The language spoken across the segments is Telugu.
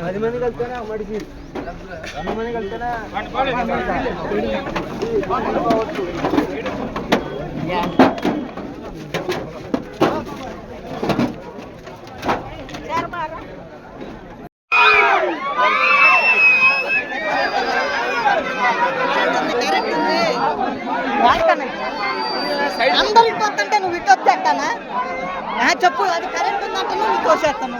పది మంది కలితేనే మడికి 100 మంది కలితేనే అందరూ ఇటు వస్తుంటే నువ్వు ఇటు వచ్చేస్తానా చెప్పు. అది కరెంట్ ఉందంటే నువ్వు ఇటు వచ్చేస్తాను.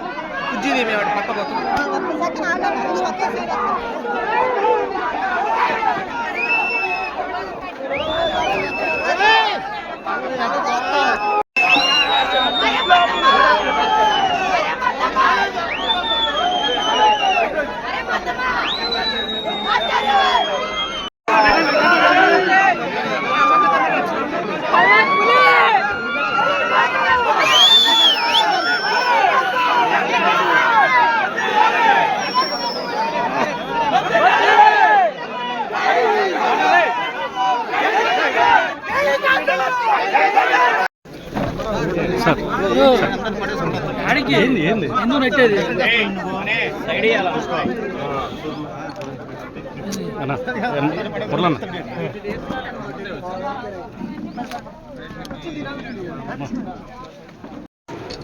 ఎందుకు నెట్టేది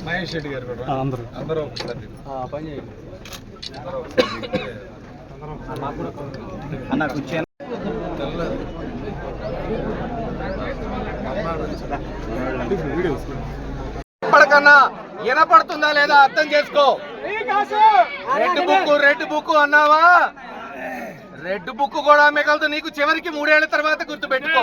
మహేష్ రెడ్డి గారు కూడా అందరూ ఒకసారి పని చేయండి అన్న కూర్చో. పడకన్నా వినపడుతుందా లేదా అర్థం చేసుకో. రెడ్ బుక్ అన్నావా, రెడ్ బుక్ కూడా మిగలదు నీకు చివరికి 3 ఏళ్ల తర్వాత గుర్తుపెట్టుకో.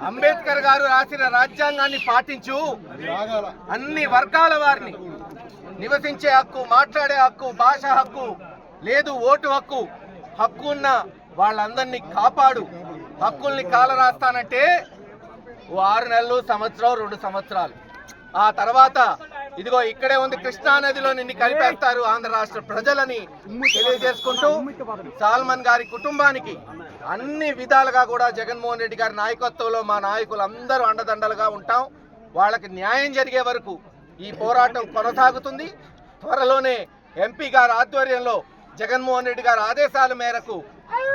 అంబేద్కర్ గారు రాసిన రాజ్యాంగాన్ని పాటించు. అన్ని వర్గాల వారిని నివసించే హక్కు, మాట్లాడే హక్కు, భాష హక్కు, లేదు ఓటు హక్కు, హక్కు ఉన్న వాళ్ళందరినీ కాపాడు. హక్కుల్ని కాలరాస్తానంటే 6 నెలలు, సంవత్సరం, 2 సంవత్సరాలు. ఆ తర్వాత ఇదిగో ఇక్కడే ఉంది కృష్ణా నదిలో నిన్ను కలిపేస్తారు ఆంధ్ర రాష్ట్ర ప్రజలని తెలియజేసుకుంటూ సాల్మన్ గారి కుటుంబానికి అన్ని విధాలుగా కూడా జగన్మోహన్ రెడ్డి గారి నాయకత్వంలో మా నాయకులు అందరూ అండదండలుగా ఉంటాం. వాళ్ళకి న్యాయం జరిగే వరకు ఈ పోరాటం కొనసాగుతుంది. త్వరలోనే ఎంపీ గారి ఆధ్వర్యంలో జగన్మోహన్ రెడ్డి గారి ఆదేశాల మేరకు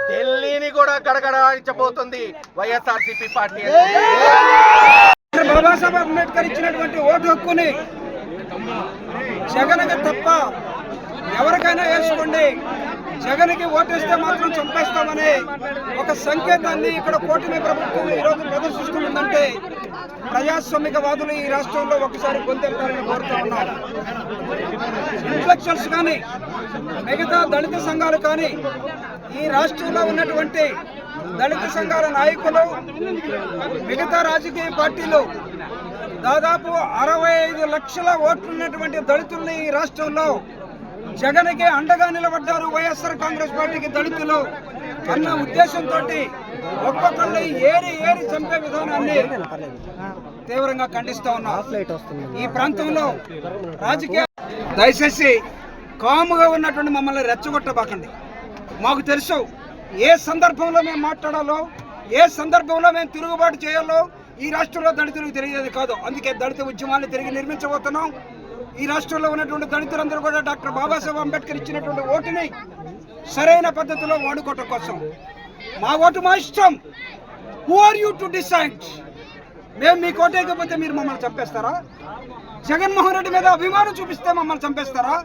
ఢిల్లీని కూడా గడగడాడించబోతుంది వైఎస్ఆర్సీపీ పార్టీ. బాబాసాహెబ్ అంబేద్కర్ ఇచ్చినటువంటి ఓటు హక్కుని జగన్కి తప్ప ఎవరికైనా వేసుకోండి, జగన్కి ఓటేస్తే మాత్రం చంపేస్తామనే ఒక సంకేతాన్ని ఇక్కడ కూటమి ప్రభుత్వం ఈరోజు ప్రదర్శిస్తుందంటే ప్రజాస్వామికవాదులు ఈ రాష్ట్రంలో ఒకసారి గొంతెత్తాలని కోరుతా ఉన్నారు. ఇంటలెక్చువల్స్ కానీ మిగతా దళిత సంఘాలు కానీ ఈ రాష్ట్రంలో ఉన్నటువంటి దళిత సంఘాల నాయకులు, మిగతా రాజకీయ పార్టీలు దాదాపు 65 లక్షల ఓట్లున్నటువంటి దళితుల్ని ఈ రాష్ట్రంలో జగన్కి అండగా నిలబడ్డారు. వైఎస్ఆర్ కాంగ్రెస్ పార్టీకి దళితులు అన్న ఉద్దేశంతో ఒక్కొక్కరిని ఏరి చంపే విధానాన్ని తీవ్రంగా ఖండిస్తా ఉన్నాం. ఈ ప్రాంతంలో రాజకీయ దయచేసి కాముగా ఉన్నటువంటి మమ్మల్ని రెచ్చగొట్టబాకండి. మాకు తెలుసు ఏ సందర్భంలో మేము మాట్లాడాలో, ఏ సందర్భంలో మేము తిరుగుబాటు చేయాలో ఈ రాష్ట్రంలో దళితులకు తెలియదు కాదు. అందుకే దళిత ఉద్యమాన్ని తిరిగి నిర్మించబోతున్నాం. ఈ రాష్ట్రంలో ఉన్నటువంటి దళితులందరూ కూడా డాక్టర్ బాబాసాహెబ్ అంబేద్కర్ ఇచ్చినటువంటి ఓటుని సరైన పద్ధతిలో వాడుకోవటం కోసం మా ఓటు మా ఇష్టం. Who are you to decide? మేము మీకు ఓటేయకపోతే మీరు మమ్మల్ని చంపేస్తారా? జగన్మోహన్ రెడ్డి మీద అభిమానం చూపిస్తే మమ్మల్ని చంపేస్తారా?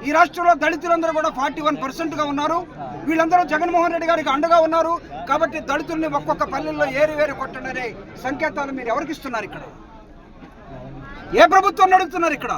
ఈ రాష్ట్రంలో దళితులందరూ కూడా 41% ఉన్నారు. వీళ్ళందరూ జగన్మోహన్ రెడ్డి గారికి అండగా ఉన్నారు. కాబట్టి దళితుల్ని ఒక్కొక్క పల్లెల్లో ఏరి కొట్టండి అనే సంకేతాలు మీరు ఎవరికి ఇస్తున్నారు? ఇక్కడ ఏ ప్రభుత్వం నడుపుతున్నారు? ఇక్కడ